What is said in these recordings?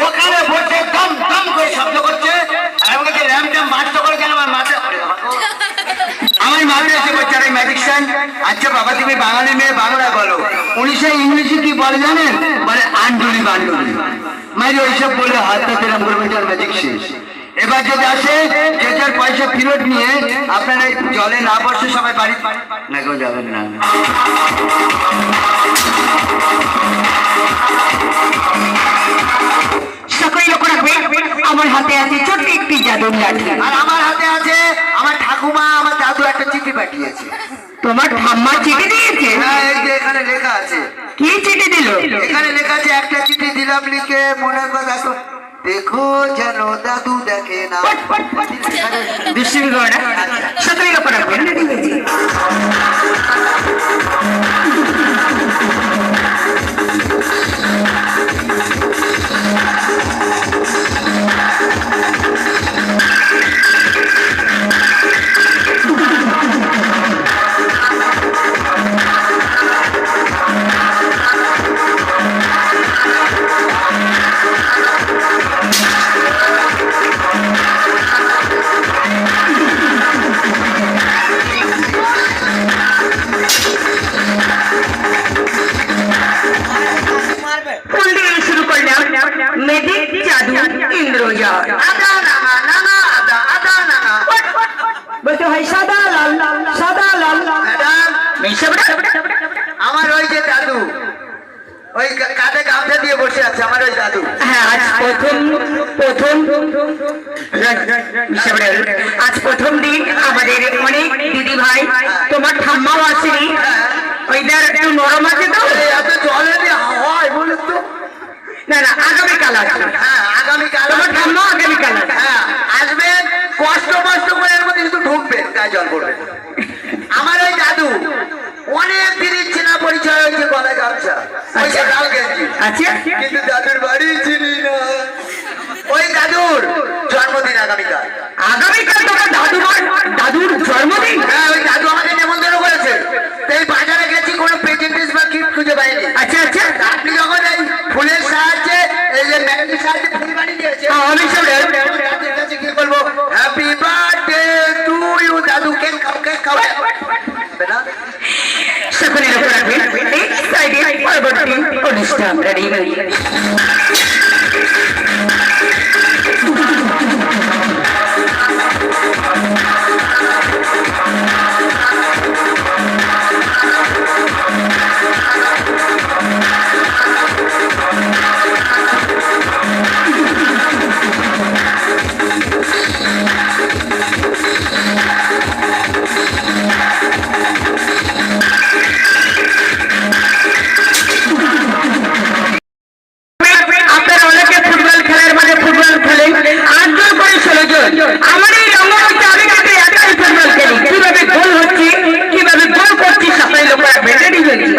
ওখানে বসে দম দম করে শব্দ করছে, আমাকে র্যাম ট্যাম বাস্ত করে কেন আমার মাথা আমার মায়ের এসে বলছে আরে ম্যাজিকশন। আচ্ছা বাবা তুমি বাঙালি মেয়ে বাংলা বলো, 19 ইংলিশে কি বলে জানেন? বলে আন্ডুলি বান্ডুলি। মায়ের ওইসব বলে হাতটা তেরাম করে বলছে ম্যাজিক শেষ। এবার যদি আসে যে যার পয়সা ফেরত নিয়ে আপনারা জলে না বসে সবাই বাড়ি না কেউ যাবেন না। সকলেই লক্ষ্য রাখবে আমার হাতে আছে ছোট্ট একটি জাদুর লাঠি, আর আমার হাতে আছে আমার ঠাকুমা আমার দাদু একটা চিঠি পাঠিয়েছে। তোমার ঠাম্মা চিঠি দিয়েছে? হ্যাঁ এই যে এখানে লেখা আছে। কি চিঠি দিল? এখানে লেখা আছে একটা চিঠি দিলাম লিখে মনের কথা দেখো যেন দাদু দেখে না। দুশ্চিন্তা সকলেই লক্ষ্য রাখবেন। শুরু করলাম মেজিক জাদু ইন্দ্রজাল। বলতে হয় সাদা লাল সাদা লাল। আমার ওই যে দাদু ওই কাঁধে গামছা দিয়ে বসে আছে আমার ওই দাদু। হ্যাঁ আজ প্রথম দিন আমাদের অনেক দিদি ভাই, তোমার ঠাম্মাও আসেনি, ওইটার একটু নরম আছে তো এত জলে হয় বলে তো। না না আগামীকাল আসবে। হ্যাঁ আগামীকাল তোমার ঠাম্মা আগামীকাল আসবে। হ্যাঁ আসবেন, কষ্ট কষ্ট করে এর মধ্যে কিন্তু ঢুকবেন, তাই জল পড়বেন। আমার ওই দাদু অনেক দিনের চেনা পরিচয় হয়েছে, গলায় গামছা ওই যে লাল গেঞ্জি। আচ্ছা কিন্তু দাদুর বাড়ি চিনি না। ওই দাদুর জন্মদিন আগামীকাল। আগামীকাল তোমার দাদুর জন্মদিন? হ্যাঁ ওই দাদু আমাকে নেমন্তন্ন করেছে, এই বাজারে গেছি কোনো প্রেজেন্টেস বা গিফট খুঁজে পাইনি। আচ্ছা আচ্ছা আপনি যখন এই ফুলের সাহায্যে এই যে ম্যাগনেটের সাহায্যে ফুল বানিয়ে দিয়েছে, আমি সব কি বলবো হ্যাপি বার্থডে টু ইউ দাদু। কেক খাও কেক খাও না। সকলে লক্ষ্য রাখবেন এই সাইডে পরবর্তী অনুষ্ঠান রেডি। আমার এই রঙ্গমঞ্চে আমি কিন্তু একাই ফুটবল খেলি, কিভাবে গোল হচ্ছে কিভাবে গোল করছি সকলে লক্ষ্য রাখবেন। রেডি হয়েছি?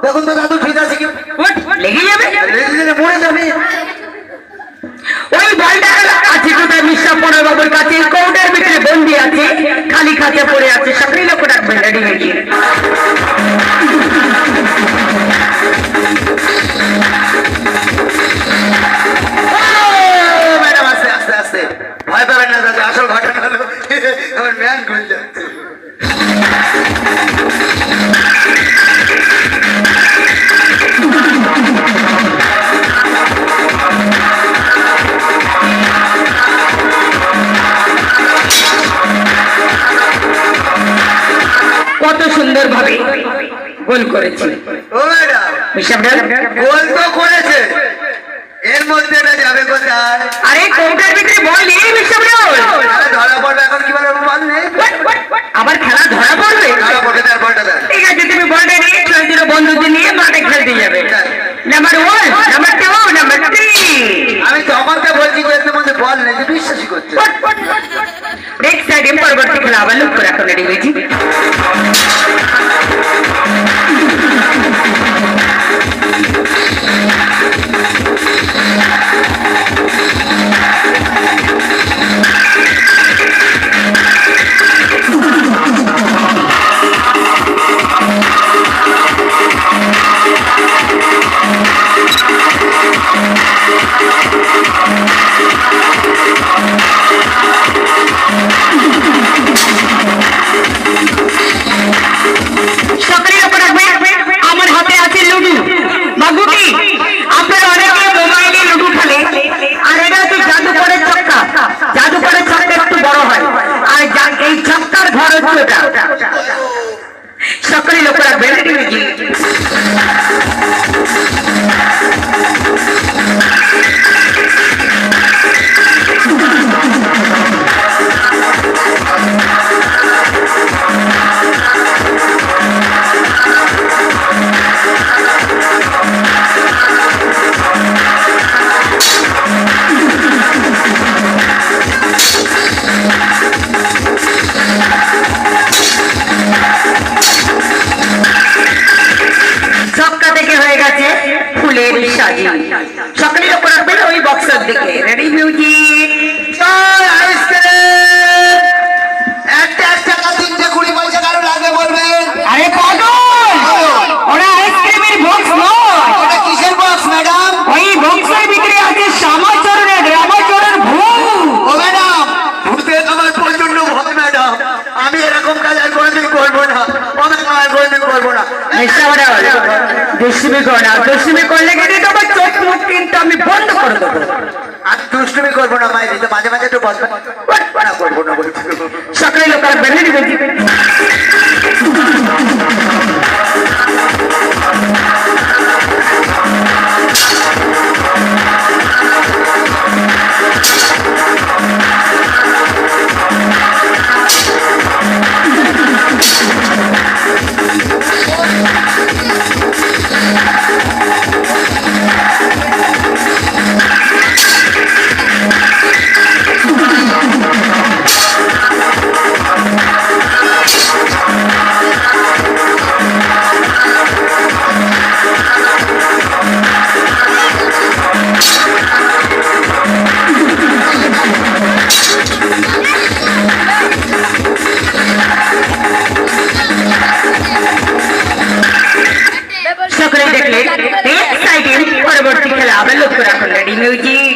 দেখুন তো দাদু ঠিক আছে কি লেগে যাবে, মরে যাবে। ওই বলটা আছে কোথায়? মিশ্রা পনেরো বাবুর কাছে কৌটার ভিতরে বন্দি আছে, খালি খাতে পড়ে আছে, সকলেই লক্ষ্য রাখবেন। রেডি হয়েছি? ম্যাডাম আস্তে আস্তে আস্তে, ভয় পাবেন না দাদা, আসল ঘটনা হলো আমার ম্যান খুলে যাচ্ছে। কত সুন্দর ভাবে গোল করেছে। ও ম্যাডাম গোল তো করেছে, এর মধ্যে এটা যাবে কোথায়? আরে কৌটার ভিতরে বল নেই মিশ্রা ধরা পড়বে এখন, কিভাবে বল নেই? আবার খেলা ধরা পড়বে? ধরা পড়বে, তার বলটা দেন। ঠিক আছে তুমি বলটা নিয়ে খেলছিল বন্ধুদের নিয়ে মাঠে খেলতে যাবে। Number 1 number 2 number 3। আমি তখনকে বলছি যে এর মধ্যে বল নেই, বিশ্বাসই করছে। নেক্সট সাইডে পরবর্তী খেলা আবার লক্ষ্য রাখুন। রেডি হয়েছি? মিউজিক। জয় আইসক্রিম। একটা টাকা 3 পয়সা কারো লাগবে বলবেন? আরে পাগল, ওরা আইসক্রিমের বক্স নয়। ওটা কিসের বক্স ম্যাডাম? ওই বক্সের ভিতরে আছে শ্যামাচরণের রামাচরণ ভূত। ও ম্যাডাম, ভূতে আমার প্রচন্ড ভয় ম্যাডাম। আমি এরকম কাজ আর কোনোদিন করবো না। ও ম্যাডাম, আর কোনোদিন করবো না। দুষ্টুমি করো না, দুষ্টুমি করলে কিন্তু তোমার চোখ মুখ কিন্তু আমি বন্ধ করে দেবো। আমি দুষ্টুমি করবো না মায়ের, তো মাঝে মাঝে একটু বসবে না, করবো না বলছি। সকালে লোকেরা বেরিয়ে দিবে। সকলে দেখলে এক্সাইটিং পরবর্তী খেলা আবার লক্ষ্য রাখুন। Ready music.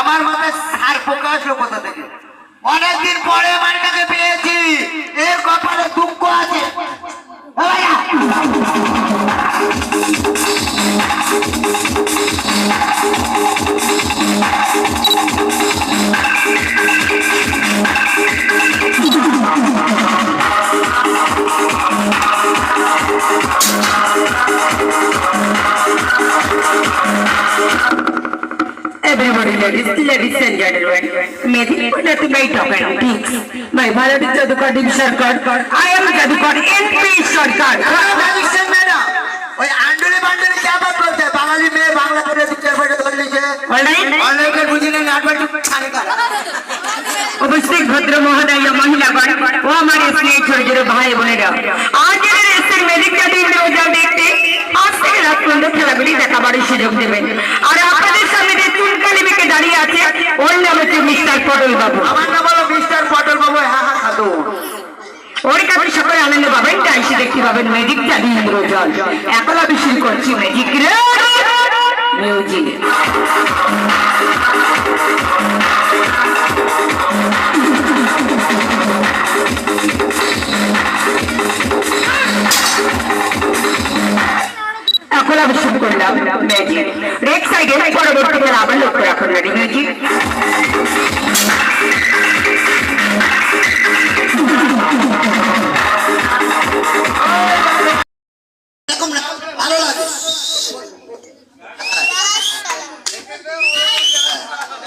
আমার মাথায় সার পোকা আসলো কোথা থেকে? অনেকদিন পরে মানটাকে পেয়েছি, এর কপালে দুঃখ আছে। ও ভাইয়া, Everybody, ladies and gentlemen, Medipur to my topics. My Bharat Jadukar Dev Sarkar, I am Jadukar NP Sarkar. Magistrate madam, ওই আন্ডুলি বান্ডুলি কি আবার বলছে? বাঙালি মেয়ে বাংলা করে শিক্ষার বইটা ধরে নিয়েছে। Alright? অনেকের বুঝি নেই, নাটবাটু ছাড়ে কারা। উপস্থিত ভদ্র মহোদয় মহিলাগণ ও আমার স্নেহ ছোট ছোট ভাই বোনেরা, আজকের রেসের ম্যাজিক জাতীয় নৌযান দেখতে আজ থেকে রাত পর্যন্ত খেলাগুলি দেখাবার সুযোগ দেবেন। আর আপনাদের সামনে যে চুনকালি মেকে দাঁড়িয়ে আছে ওর নাম হচ্ছে মিস্টার পটল বাবু। আমার নাম হলো মিস্টার পটল বাবু, হা হা খাদু। ওর কাছে সকলে আনন্দ পাবেন, তাই সে দেখতে পাবেন ম্যাজিক জাতীয় ইন্দ্রজাল। এখন আমি শুরু করছি ম্যাজিক মিউজিক। এখন আমি শুরু করলাম ম্যাজিক। রেড সাইডে পরবর্তী খেলা আবার লক্ষ্য রাখুন। Ready magic. এরকম না, ভালো লাগে।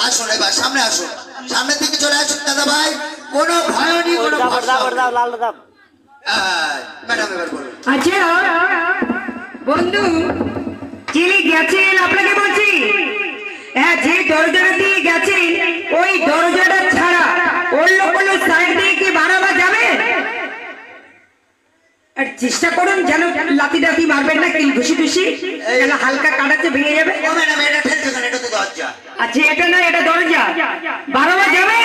আসুন এবার সামনে আসুন, সামনের দিকে চলে আসুন দাদা ভাই। কোনো ভয় নেই, কোনো ভরসা নেই। ম্যাডাম এবার বলুন। আচ্ছা বন্ধু, যিনি গেছেন আপনাকে বলছি, হ্যাঁ, যে দরজাটা দিয়ে গেছেন ওই দরজাটা ছাড়া অন্য কোনো সাইড দিয়ে কি বাড়াবা যাবে? আর চেষ্টা করুন যেন লাতি টাতি মারবেন না, কিন্তু ঘুষি টুসি যেন হালকা কাটাতে ভেঙে যাবে। ও ম্যাডাম, এটা ঠেলছে কেন? এটা তো দরজা। আচ্ছা, এটা না, এটা দরজা। বাড়াবা যাবে?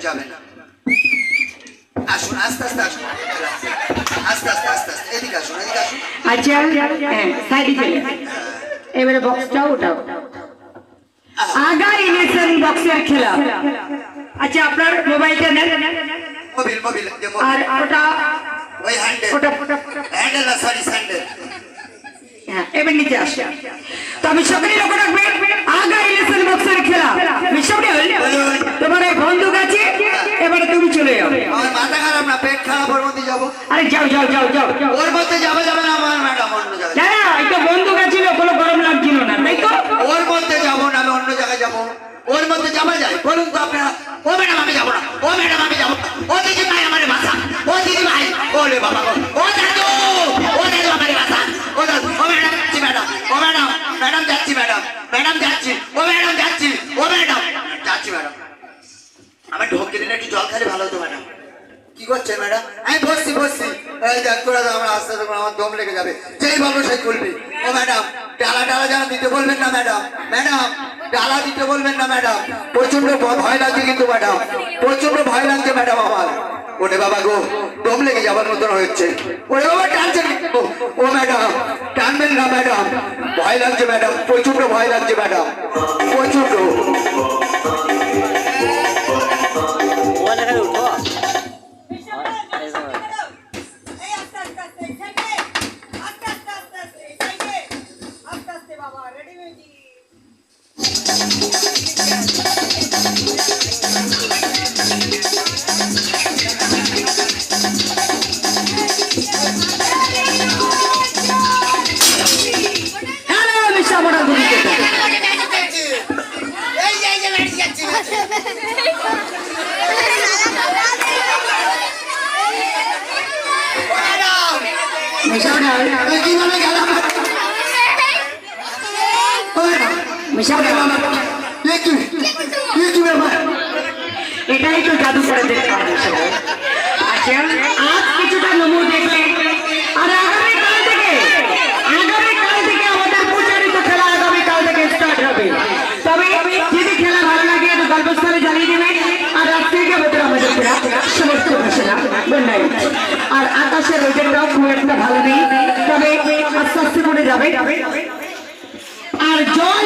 যাবে না। আসুন, আস্তে আস্তে আসুন, আস্তে আস্তে আস্তে আস্তে এদিকে আসুন, এদিকে আসুন। আচ্ছা, হ্যাঁ, সাইডে চলে এবারে বক্সটাও ওঠাও। আগা ইলেকশন বক্সের খেলা। আচ্ছা, আপনার মোবাইলটা নেন মোবিল মোবিল যে আর মোবিল, ওটা ওই হ্যান্ডেল, ওটা হ্যান্ডেল না, সরি স্যান্ডেল। হ্যাঁ, এবার নিচে আসে। তো আমি সকলে লক্ষ্য রাখবেন, আগা ইলেকশন বক্সের খেলা। মিশনে তোমার এই বন্দুক আছে, এবারে তুমি চলে যাও। আমার মাথা খারাপ না, পেট খারাপ, ওর মধ্যে যাবো। আরে যাও যাও যাও যাও যাও। ওর মধ্যে যাবে যাবে না আমার ম্যাডাম, অন্য জায়গায়। না, এই তো বন্দুক আছিল, কোনো গরম লাগছিল না, তাই তো? ওর মধ্যে যাবো না, আমি অন্য জায়গায় যাবো। ওর মধ্যে যাওয়া যায় বলুন তো আপনারা? ও ম্যাডাম আমি যাবো না, ও ম্যাডাম আমি যাবো না। ও দিদি ভাই আমার বাসা, ও দিদি ভাই, ওরে বাবা গো, ও দাদু, ও দাদু আমার বাসা, ও দাদু, ও ম্যাডাম যাচ্ছি ম্যাডাম, ও ম্যাডাম, ম্যাডাম করছেন ম্যাডাম? আমি বসছি বসছি। এই দেখ তোরা তো আমার আস্তে আস্তে করে আমার দম লেগে যাবে। যেই বলবো সেই খুলবি। ও ম্যাডাম ডালা ডালা যেন দিতে বলবেন না ম্যাডাম। ম্যাডাম ডালা দিতে বলবেন না ম্যাডাম। প্রচন্ড ভয় লাগছে কিন্তু ম্যাডাম, প্রচন্ড ভয় লাগছে ম্যাডাম আমার। ওরে বাবা গো, দম লেগে যাবার মতন হচ্ছে। ওরে বাবা টানছেন কিন্তু। ও ম্যাডাম টানবেন না ম্যাডাম, ভয় লাগছে ম্যাডাম, প্রচন্ড ভয় লাগছে ম্যাডাম, প্রচন্ড। কিভাবে গেলাম এটাই তো জাদু করে দেখলাম। আচ্ছা আজ কিছুটা নমুন দেখলে, আর আগামীকাল থেকে আমাদের প্রচারিত খেলা আগামীকাল থেকে স্টার্ট হবে। তবে যদি খেলা ভালো লাগে তো গল্পস্থলে জানিয়ে দেবেন। আর রাত্রে ভেতরে আমাদের সমস্ত ঘোষণা গুড নাইট। আর আকাশের ওয়েদারটাও খুব একটা ভালো নেই, তবে আস্তে আস্তে করে যাবে। আর জল